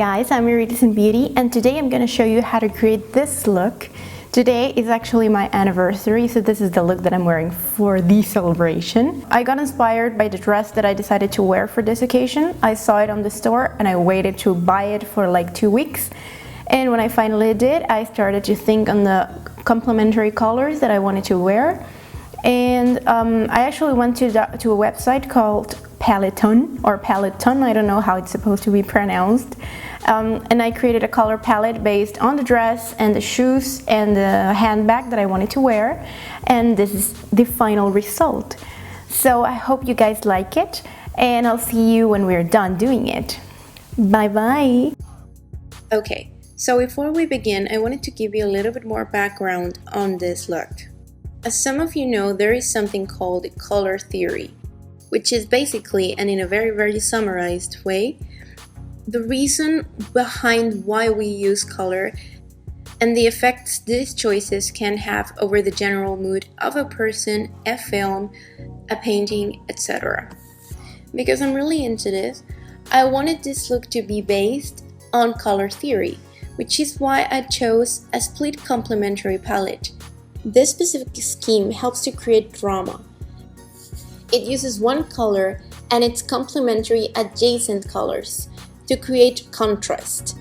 guys, I'm Iridescent Beauty and today I'm going to show you how to create this look. Today is actually my anniversary, so this is the look that I'm wearing for the celebration. I got inspired by the dress that I decided to wear for this occasion. I saw it on the store and I waited to buy it for like 2 weeks. And when I finally did, I started to think on the complementary colors that I wanted to wear. And I actually went to a website called Peloton, I don't know how it's supposed to be pronounced. And I created a color palette based on the dress and the shoes and the handbag that I wanted to wear. And this is the final result. So I hope you guys like it, and I'll see you when we're done doing it. Bye bye! Okay, so before we begin, I wanted to give you a little bit more background on this look. As some of you know, there is something called color theory, which is basically, and in a very summarized way, the reason behind why we use color and the effects these choices can have over the general mood of a person, a film, a painting, etc. Because I'm really into this, I wanted this look to be based on color theory, which is why I chose a split complementary palette. This specific scheme helps to create drama. It uses one color and its complementary adjacent colors to create contrast,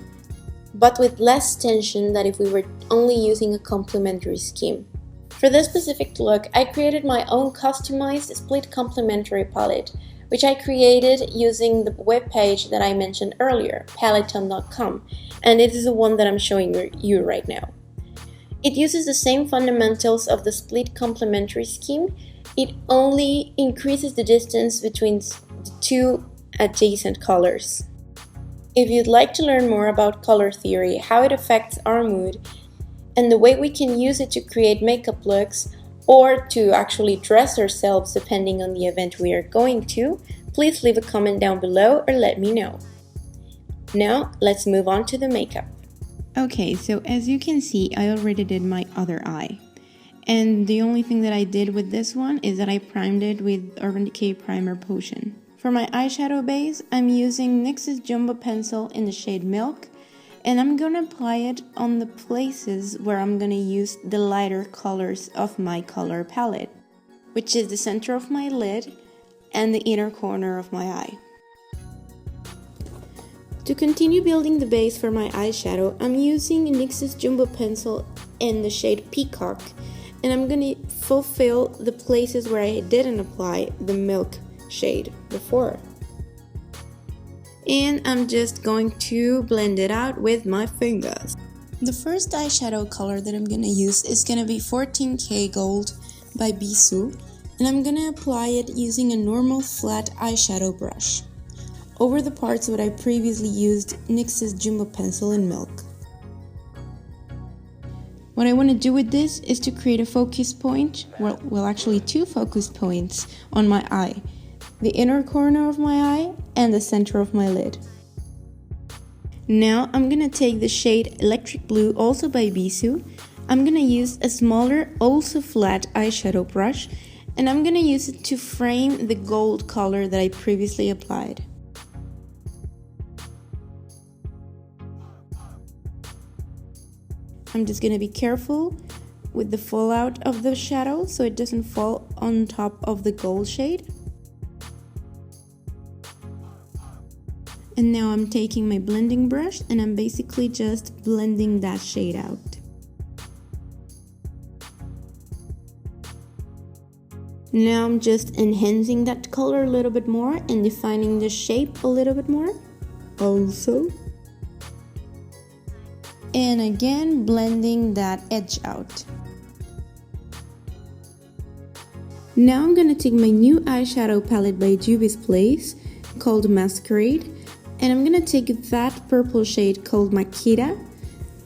but with less tension than if we were only using a complementary scheme. For this specific look, I created my own customized split complementary palette, which I created using the webpage that I mentioned earlier, Peloton.com, and it is the one that I'm showing you right now. It uses the same fundamentals of the split complementary scheme. It only increases the distance between the two adjacent colors. If you'd like to learn more about color theory, how it affects our mood, and the way we can use it to create makeup looks or to actually dress ourselves depending on the event we are going to, please leave a comment down below or let me know. Now, let's move on to the makeup. Okay, so as you can see, I already did my other eye. And the only thing that I did with this one is that I primed it with Urban Decay Primer Potion. For my eyeshadow base, I'm using NYX Jumbo pencil in the shade Milk, and I'm gonna apply it on the places where I'm gonna use the lighter colors of my color palette, which is the center of my lid and the inner corner of my eye. To continue building the base for my eyeshadow, I'm using NYX Jumbo pencil in the shade Peacock, and I'm gonna fulfill the places where I didn't apply the Milk shade before. And I'm just going to blend it out with my fingers. The first eyeshadow color that I'm gonna use is gonna be 14K Gold by BISSU, and I'm gonna apply it using a normal flat eyeshadow brush over the parts where I previously used NYX Jumbo pencil in Milk. What I want to do with this is to create a focus point, well actually two focus points on my eye, the inner corner of my eye and the center of my lid. Now I'm gonna take the shade Electric Blue, also by BISSU. I'm gonna use a smaller, also flat eyeshadow brush, and I'm gonna use it to frame the gold color that I previously applied. I'm just going to be careful with the fallout of the shadow so it doesn't fall on top of the gold shade. And now I'm taking my blending brush and I'm basically just blending that shade out. Now I'm just enhancing that color a little bit more and defining the shape a little bit more also. And again, blending that edge out. Now I'm gonna take my new eyeshadow palette by Juvia's Place called Masquerade, and I'm gonna take that purple shade called Makita,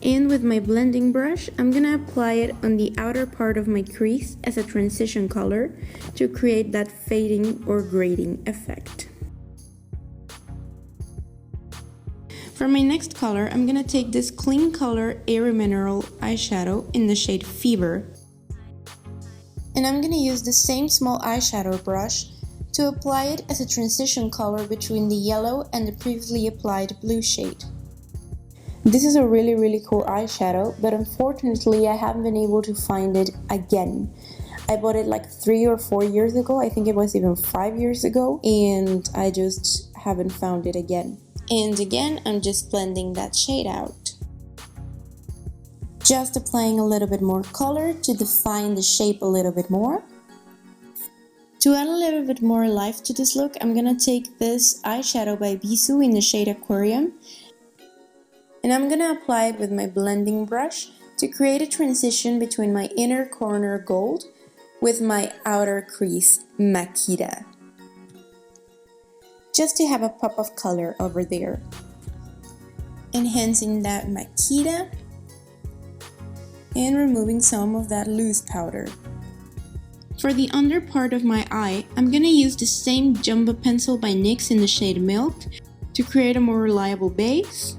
and with my blending brush, I'm gonna apply it on the outer part of my crease as a transition color to create that fading or grading effect. For my next color, I'm gonna take this KLEANCOLOR Airy Minerals eyeshadow in the shade Fever. And I'm gonna use the same small eyeshadow brush to apply it as a transition color between the yellow and the previously applied blue shade. This is a really cool eyeshadow, but unfortunately I haven't been able to find it again. I bought it like 3 or 4 years ago, I think it was even 5 years ago, and I just haven't found it again. And again, I'm just blending that shade out. Just applying a little bit more color to define the shape a little bit more. To add a little bit more life to this look, I'm gonna take this eyeshadow by BISSU in the shade Aquarium, and I'm gonna apply it with my blending brush to create a transition between my inner corner gold with my outer crease Makita, just to have a pop of color over there. Enhancing that Makita and removing some of that loose powder. For the under part of my eye, I'm gonna use the same Jumbo pencil by NYX in the shade Milk to create a more reliable base,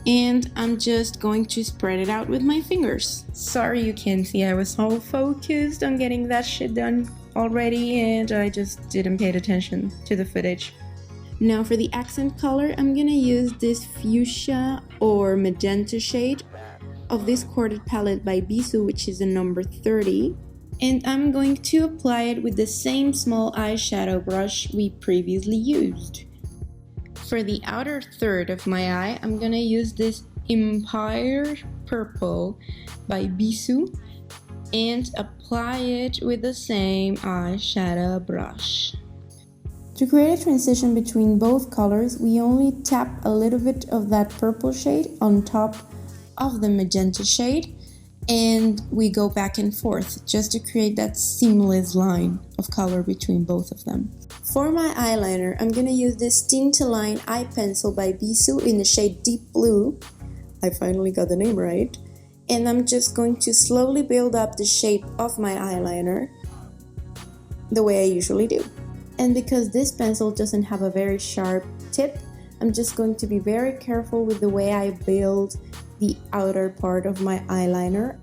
and I'm just going to spread it out with my fingers. Sorry you can't see, I was so focused on getting that shit done already and I just didn't pay attention to the footage. Now for the accent color, I'm gonna use this fuchsia or magenta shade of this corded palette by BISSU, which is the number 30. And I'm going to apply it with the same small eyeshadow brush we previously used. For the outer third of my eye, I'm gonna use this Empire Purple by BISSU and apply it with the same eyeshadow brush. To create a transition between both colors, we only tap a little bit of that purple shade on top of the magenta shade, and we go back and forth just to create that seamless line of color between both of them. For my eyeliner, I'm gonna use this TINTALINE eye pencil by BISSU in the shade Deep Blue. I finally got the name right. And I'm just going to slowly build up the shape of my eyeliner the way I usually do. And because this pencil doesn't have a very sharp tip, I'm just going to be very careful with the way I build the outer part of my eyeliner.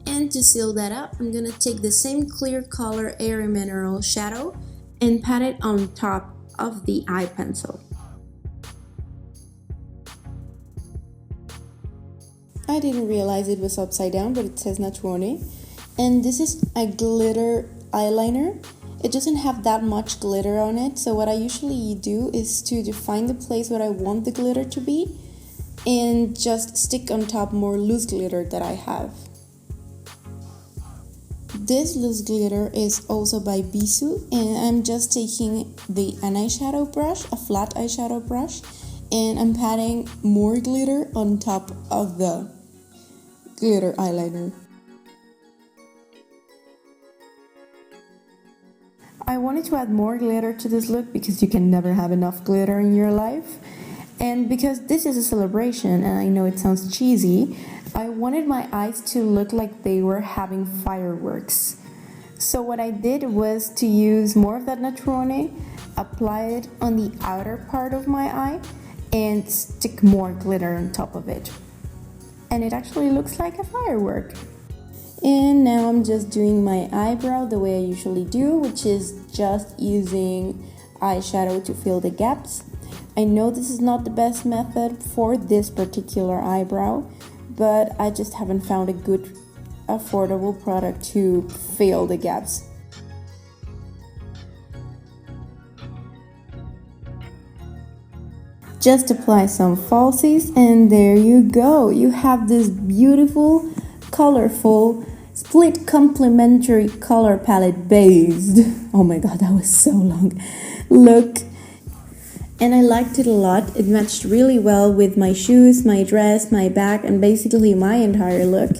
And to seal that up, I'm gonna take the same KLEANCOLOR Airy Minerals shadow and pat it on top of the eye pencil. I didn't realize it was upside down, but it says NATURONE. And this is a glitter eyeliner. It doesn't have that much glitter on it, so what I usually do is to define the place where I want the glitter to be and just stick on top more loose glitter that I have. This loose glitter is also by BISSU, and I'm just taking an eyeshadow brush, a flat eyeshadow brush, and I'm patting more glitter on top of the glitter eyeliner. I wanted to add more glitter to this look because you can never have enough glitter in your life. And because this is a celebration, and I know it sounds cheesy, I wanted my eyes to look like they were having fireworks. So what I did was to use more of that NATURONE, apply it on the outer part of my eye, and stick more glitter on top of it. And it actually looks like a firework. And now I'm just doing my eyebrow the way I usually do, which is just using eyeshadow to fill the gaps. I know this is not the best method for this particular eyebrow, but I just haven't found a good, affordable product to fill the gaps. Just apply some falsies and there you go. You have this beautiful, colorful, split complementary color palette based. Oh my god, that was so long. Look. And I liked it a lot. It matched really well with my shoes, my dress, my bag, and basically my entire look.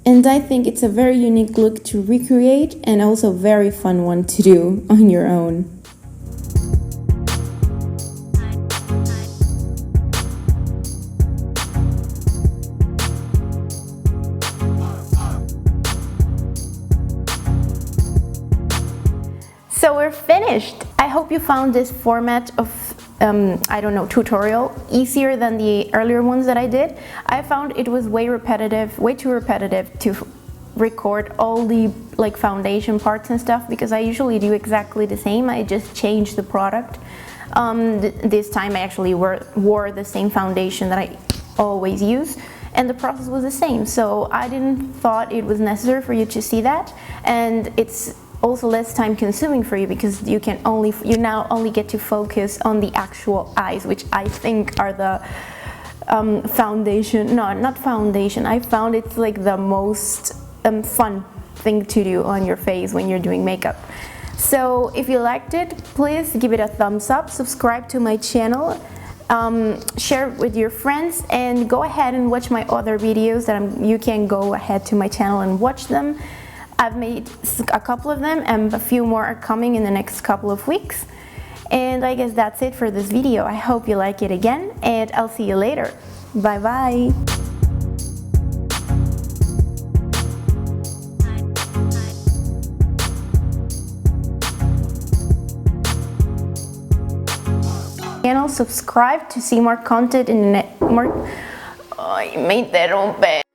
And I think it's a very unique look to recreate and also a very fun one to do on your own. So we're finished. I hope you found this format of I don't know, tutorial easier than the earlier ones that I did. I found it was way too repetitive to record all the like foundation parts and stuff, because I usually do exactly the same. I just change the product. This time I actually wore the same foundation that I always use, and the process was the same, so I didn't thought it was necessary for you to see that. And it's also less time consuming for you, because you now only get to focus on the actual eyes, which I think are the foundation. No, not foundation. I found it's like the most fun thing to do on your face when you're doing makeup. So if you liked it, please give it a thumbs up, subscribe to my channel, share it with your friends, and go ahead and watch my other videos. You can go ahead to my channel and watch them. I've made a couple of them, and a few more are coming in the next couple of weeks. And I guess that's it for this video. I hope you like it again, and I'll see you later. Bye bye. Channel, subscribe to see more content in the I made that on bad.